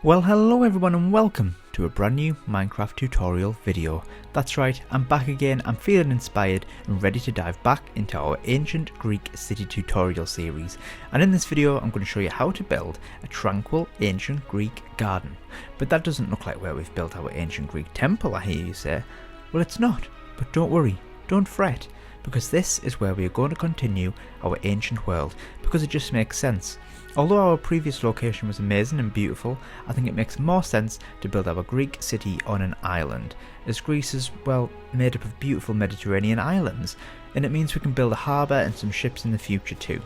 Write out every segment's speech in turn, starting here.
Well, hello everyone and welcome to a brand new Minecraft tutorial video. That's right, I'm back again. I'm feeling inspired and ready to dive back into our ancient Greek city tutorial series. And in this video I'm going to show you how to build a tranquil ancient Greek garden. But that doesn't look like where we've built our ancient Greek temple, I hear you say. Well, it's not, but don't worry, don't fret, because this is where we are going to continue our ancient world, because it just makes sense. Although our previous location was amazing and beautiful, I think it makes more sense to build our Greek city on an island, as Greece is, well, made up of beautiful Mediterranean islands, and it means we can build a harbour and some ships in the future too.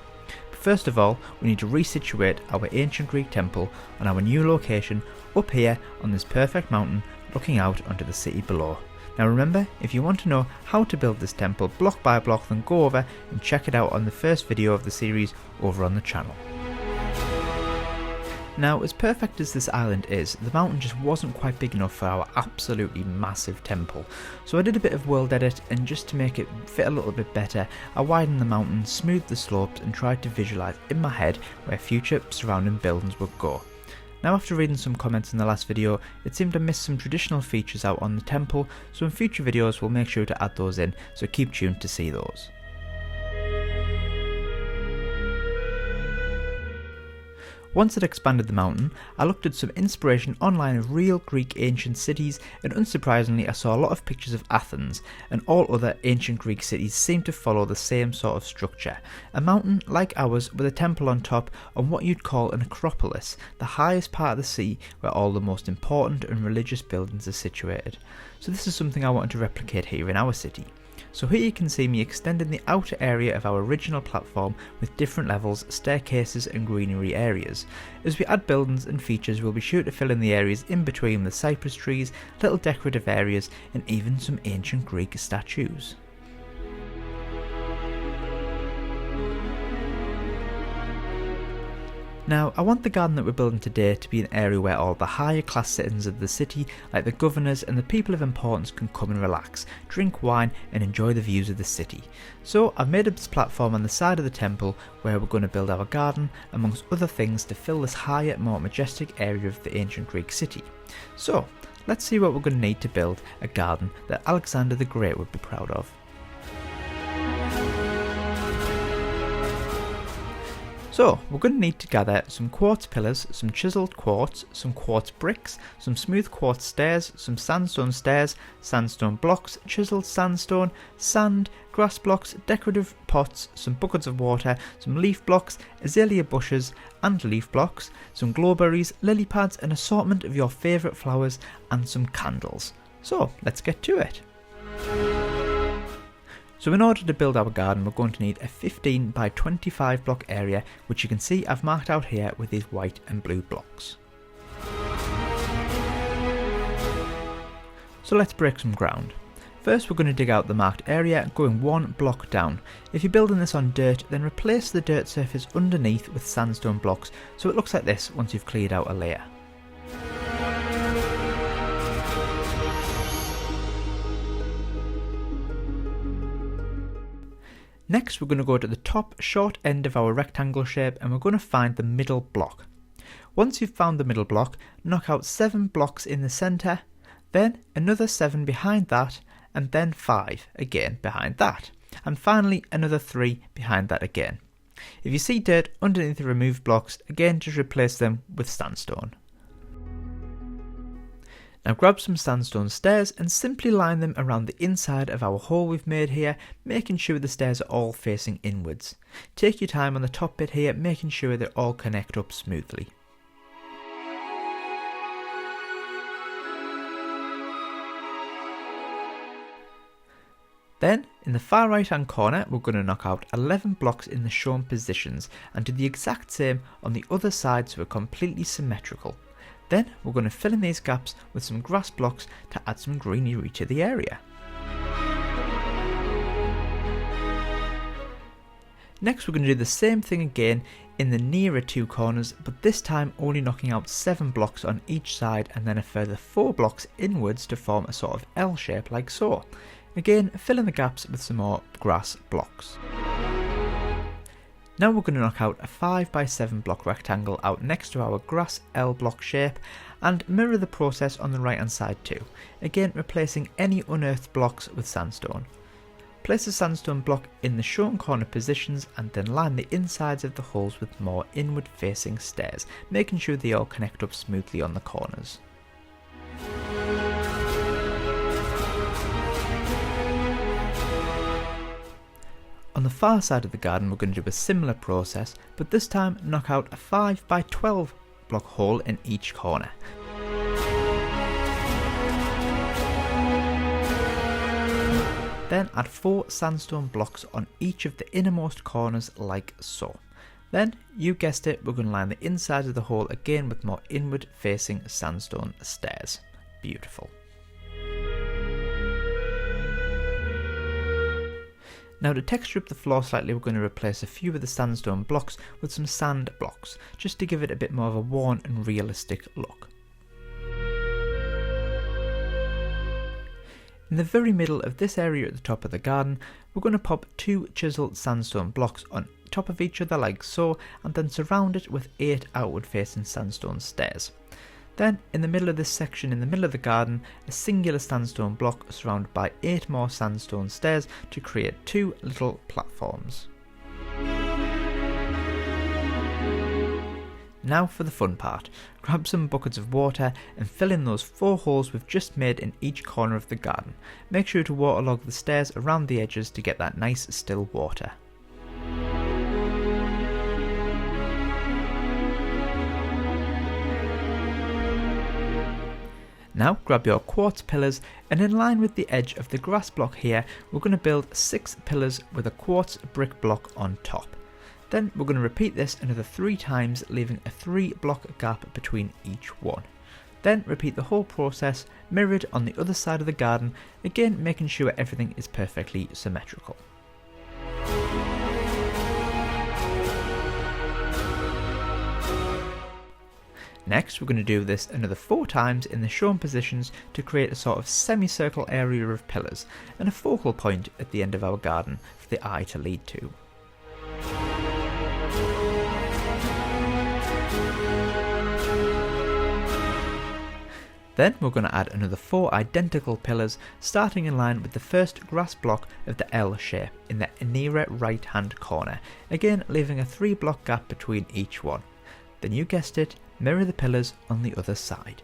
But first of all, we need to resituate our ancient Greek temple on our new location up here on this perfect mountain looking out onto the city below. Now remember, if you want to know how to build this temple block by block, then go over and check it out on the first video of the series over on the channel. Now, as perfect as this island is, the mountain just wasn't quite big enough for our absolutely massive temple. So I did a bit of world edit, and just to make it fit a little bit better, I widened the mountain, smoothed the slopes and tried to visualise in my head where future surrounding buildings would go. Now, after reading some comments in the last video, it seemed I missed some traditional features out on the temple, so in future videos we'll make sure to add those in, so keep tuned to see those. Once I'd expanded the mountain, I looked at some inspiration online of real Greek ancient cities, and unsurprisingly I saw a lot of pictures of Athens, and all other ancient Greek cities seem to follow the same sort of structure. A mountain like ours with a temple on top on what you'd call an acropolis, the highest part of the city where all the most important and religious buildings are situated. So this is something I wanted to replicate here in our city. So here you can see me extending the outer area of our original platform with different levels, staircases and greenery areas. As we add buildings and features, we'll be sure to fill in the areas in between with cypress trees, little decorative areas and even some ancient Greek statues. Now, I want the garden that we're building today to be an area where all the higher class citizens of the city, like the governors and the people of importance, can come and relax, drink wine and enjoy the views of the city. So I've made up this platform on the side of the temple where we're going to build our garden, amongst other things, to fill this higher, more majestic area of the ancient Greek city. So let's see what we're going to need to build a garden that Alexander the Great would be proud of. So we're going to need to gather some quartz pillars, some chiselled quartz, some quartz bricks, some smooth quartz stairs, some sandstone blocks, chiselled sandstone, sand, grass blocks, decorative pots, some buckets of water, some leaf blocks, azalea bushes and leaf blocks, some glowberries, lily pads, an assortment of your favourite flowers and some candles. So let's get to it. So in order to build our garden, we're going to need a 15 by 25 block area, which you can see I've marked out here with these white and blue blocks. So let's break some ground. First we're going to dig out the marked area, going one block down. If you're building this on dirt, then replace the dirt surface underneath with sandstone blocks, so it looks like this once you've cleared out a layer. Next we're going to go to the top short end of our rectangle shape and we're going to find the middle block. Once you've found the middle block, knock out 7 blocks in the centre, then another 7 behind that, and then 5 again behind that, and finally another 3 behind that again. If you see dirt underneath the removed blocks, again just replace them with sandstone. Now grab some sandstone stairs and simply line them around the inside of our hole we've made here, making sure the stairs are all facing inwards. Take your time on the top bit here, making sure they all connect up smoothly. Then, in the far right hand corner, we're going to knock out 11 blocks in the shown positions and do the exact same on the other side so we're completely symmetrical. Then we're going to fill in these gaps with some grass blocks to add some greenery to the area. Next we're going to do the same thing again in the nearer 2 corners, but this time only knocking out 7 blocks on each side and then a further 4 blocks inwards to form a sort of L shape like so. Again, fill in the gaps with some more grass blocks. Now we're going to knock out a 5x7 block rectangle out next to our grass L block shape and mirror the process on the right hand side too, again replacing any unearthed blocks with sandstone. Place the sandstone block in the shown corner positions and then line the insides of the holes with more inward facing stairs, making sure they all connect up smoothly on the corners. On the far side of the garden we're going to do a similar process, but this time knock out a 5x12 block hole in each corner. Then add 4 sandstone blocks on each of the innermost corners like so. Then, you guessed it, we're going to line the inside of the hole again with more inward facing sandstone stairs. Beautiful. Now to texture up the floor slightly, we're going to replace a few of the sandstone blocks with some sand blocks, just to give it a bit more of a worn and realistic look. In the very middle of this area at the top of the garden, we're going to pop 2 chiseled sandstone blocks on top of each other like so, and then surround it with 8 outward facing sandstone stairs. Then, in the middle of this section in the middle of the garden, a singular sandstone block surrounded by 8 more sandstone stairs to create 2 little platforms. Now for the fun part. Grab some buckets of water and fill in those 4 holes we've just made in each corner of the garden. Make sure to waterlog the stairs around the edges to get that nice still water. Now grab your quartz pillars and in line with the edge of the grass block here, we're going to build 6 pillars with a quartz brick block on top. Then we're going to repeat this another 3 times, leaving a 3 block gap between each one. Then repeat the whole process, mirrored on the other side of the garden, again making sure everything is perfectly symmetrical. Next, we're going to do this another 4 times in the shown positions to create a sort of semicircle area of pillars and a focal point at the end of our garden for the eye to lead to. Then we're going to add another 4 identical pillars starting in line with the first grass block of the L shape in the nearer right hand corner, again leaving a 3 block gap between each one. Then you guessed it, mirror the pillars on the other side.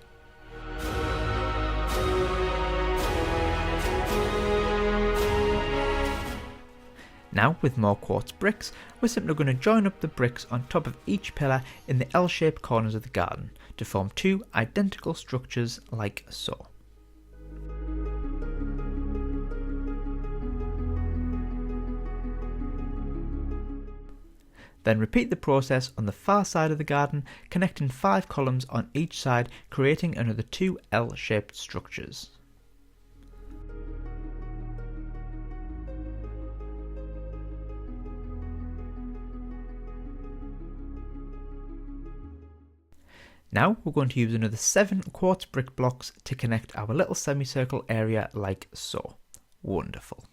Now with more quartz bricks, we're simply going to join up the bricks on top of each pillar in the L-shaped corners of the garden to form 2 identical structures like so. Then repeat the process on the far side of the garden, connecting 5 columns on each side, creating another 2 L-shaped structures. Now we're going to use another 7 quartz brick blocks to connect our little semicircle area like so. Wonderful.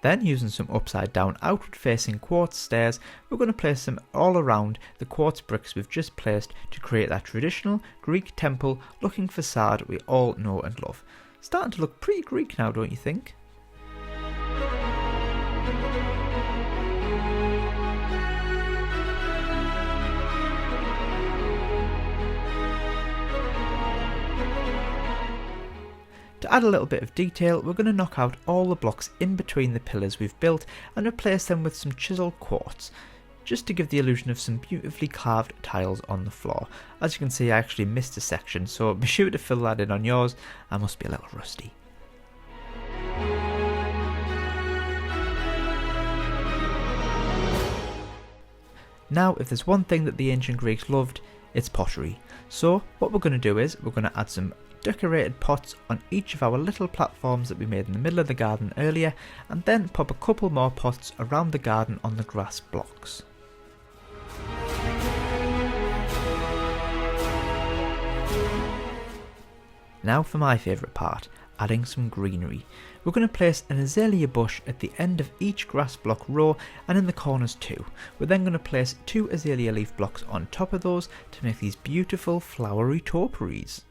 Then, using some upside down outward facing quartz stairs, we're going to place them all around the quartz bricks we've just placed to create that traditional Greek temple looking facade we all know and love. Starting to look pretty Greek now, don't you think? To add a little bit of detail, we're going to knock out all the blocks in between the pillars we've built and replace them with some chiseled quartz, just to give the illusion of some beautifully carved tiles on the floor. As you can see, I actually missed a section, so be sure to fill that in on yours. I must be a little rusty. Now, if there's one thing that the ancient Greeks loved, it's pottery. So what we're going to do is we're going to add some decorated pots on each of our little platforms that we made in the middle of the garden earlier, and then pop a couple more pots around the garden on the grass blocks. Now for my favourite part, adding some greenery. We're going to place an azalea bush at the end of each grass block row and in the corners too. We're then going to place 2 azalea leaf blocks on top of those to make these beautiful flowery topiaries.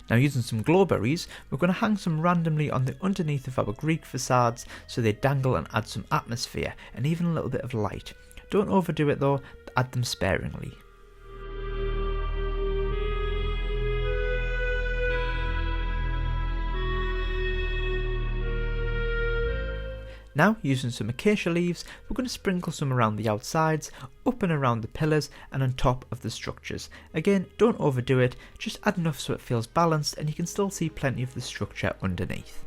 Now, using some glowberries, we're going to hang some randomly on the underneath of our Greek facades so they dangle and add some atmosphere and even a little bit of light. Don't overdo it though, add them sparingly. Now, using some acacia leaves, we're going to sprinkle some around the outsides, up and around the pillars and on top of the structures. Again, don't overdo it, just add enough so it feels balanced and you can still see plenty of the structure underneath.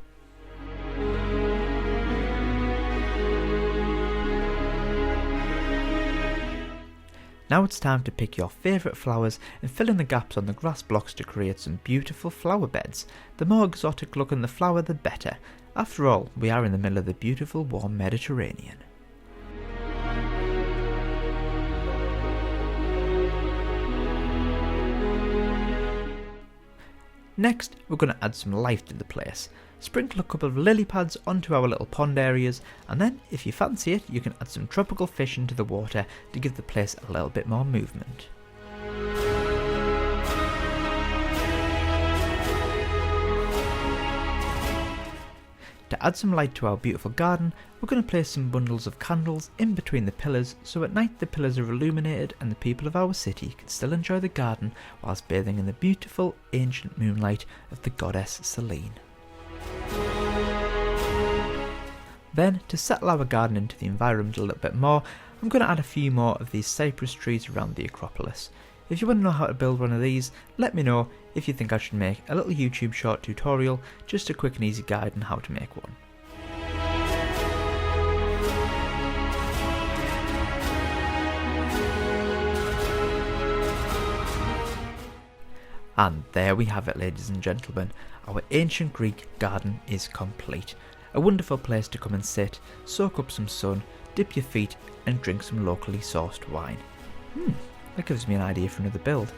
Now it's time to pick your favourite flowers and fill in the gaps on the grass blocks to create some beautiful flower beds. The more exotic looking the flower, the better. After all, we are in the middle of the beautiful warm Mediterranean. Next, we're going to add some life to the place. Sprinkle a couple of lily pads onto our little pond areas, and then, if you fancy it, you can add some tropical fish into the water to give the place a little bit more movement. To add some light to our beautiful garden, we're going to place some bundles of candles in between the pillars so at night the pillars are illuminated and the people of our city can still enjoy the garden whilst bathing in the beautiful ancient moonlight of the goddess Selene. Then, to settle our garden into the environment a little bit more, I'm going to add a few more of these cypress trees around the Acropolis. If you want to know how to build one of these, let me know if you think I should make a little YouTube short tutorial, just a quick and easy guide on how to make one. And there we have it, ladies and gentlemen, our ancient Greek garden is complete. A wonderful place to come and sit, soak up some sun, dip your feet and drink some locally sourced wine. That gives me an idea for another build.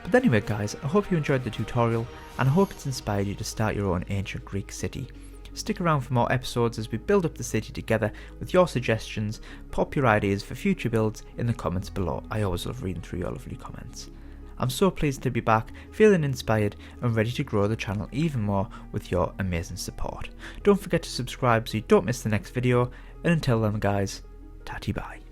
But anyway guys, I hope you enjoyed the tutorial and I hope it's inspired you to start your own ancient Greek city. Stick around for more episodes as we build up the city together with your suggestions. Pop your ideas for future builds in the comments below. I always love reading through your lovely comments. I'm so pleased to be back, feeling inspired and ready to grow the channel even more with your amazing support. Don't forget to subscribe so you don't miss the next video, and until then guys, tatty bye.